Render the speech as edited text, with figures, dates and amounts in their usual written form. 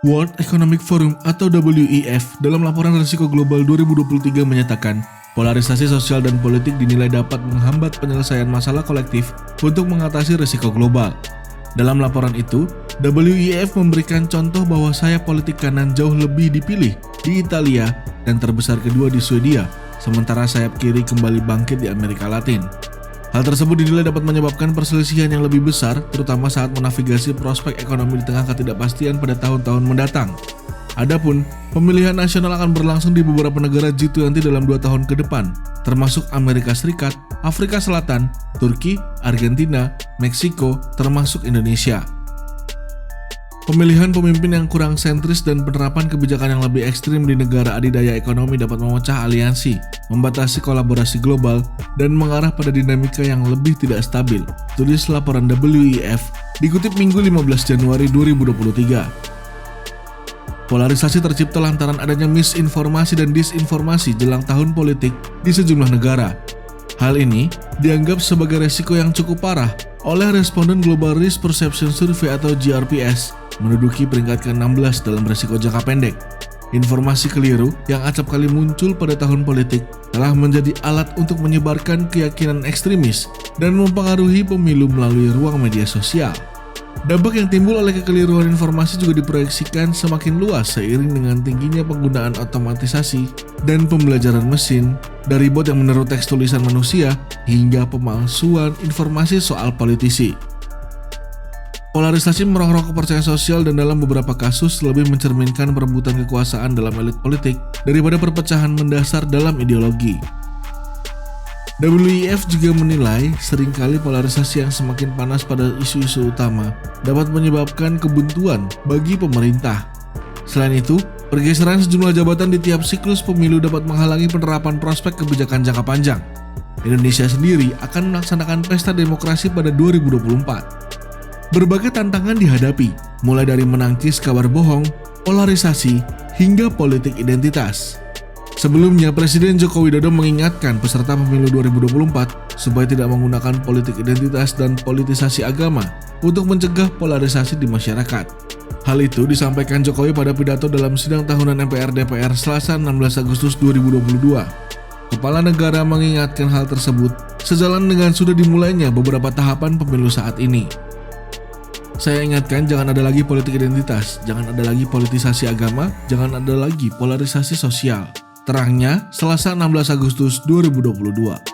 World Economic Forum atau WEF dalam laporan risiko global 2023 menyatakan polarisasi sosial dan politik dinilai dapat menghambat penyelesaian masalah kolektif untuk mengatasi risiko global. Dalam laporan itu, WEF memberikan contoh bahwa sayap politik kanan jauh lebih dipilih di Italia dan terbesar kedua di Swedia, sementara sayap kiri kembali bangkit di Amerika Latin. Hal tersebut dinilai dapat menyebabkan perselisihan yang lebih besar, terutama saat menavigasi prospek ekonomi di tengah ketidakpastian pada tahun-tahun mendatang. Adapun, pemilihan nasional akan berlangsung di beberapa negara G20 dalam 2 tahun ke depan, termasuk Amerika Serikat, Afrika Selatan, Turki, Argentina, Meksiko, termasuk Indonesia. Pemilihan pemimpin yang kurang sentris dan penerapan kebijakan yang lebih ekstrim di negara adidaya ekonomi dapat memecah aliansi, membatasi kolaborasi global, dan mengarah pada dinamika yang lebih tidak stabil, tulis laporan WEF dikutip Minggu 15 Januari 2023. Polarisasi tercipta lantaran adanya misinformasi dan disinformasi jelang tahun politik di sejumlah negara. Hal ini dianggap sebagai resiko yang cukup parah oleh responden Global Risk Perception Survey atau GRPS, menduduki peringkat ke-16 dalam resiko jangka pendek. Informasi keliru yang acap kali muncul pada tahun politik telah menjadi alat untuk menyebarkan keyakinan ekstremis dan mempengaruhi pemilu melalui ruang media sosial. Dampak yang timbul oleh kekeliruan informasi juga diproyeksikan semakin luas seiring dengan tingginya penggunaan otomatisasi dan pembelajaran mesin, dari bot yang meniru teks tulisan manusia hingga pemalsuan informasi soal politisi. Polarisasi merongrong kepercayaan sosial dan dalam beberapa kasus lebih mencerminkan perebutan kekuasaan dalam elit politik daripada perpecahan mendasar dalam ideologi. WEF juga menilai seringkali polarisasi yang semakin panas pada isu-isu utama dapat menyebabkan kebuntuan bagi pemerintah. Selain itu, pergeseran sejumlah jabatan di tiap siklus pemilu dapat menghalangi penerapan prospek kebijakan jangka panjang. Indonesia sendiri akan melaksanakan pesta demokrasi pada 2024. Berbagai tantangan dihadapi, mulai dari menangkis kabar bohong, polarisasi, hingga politik identitas. Sebelumnya, Presiden Joko Widodo mengingatkan peserta pemilu 2024 supaya tidak menggunakan politik identitas dan politisasi agama untuk mencegah polarisasi di masyarakat. Hal itu disampaikan Jokowi pada pidato dalam sidang tahunan MPR-DPR Selasa 16 Agustus 2022. Kepala negara mengingatkan hal tersebut sejalan dengan sudah dimulainya beberapa tahapan pemilu saat ini. Saya ingatkan jangan ada lagi politik identitas, jangan ada lagi politisasi agama, jangan ada lagi polarisasi sosial. Terangnya Selasa 16 Agustus 2022.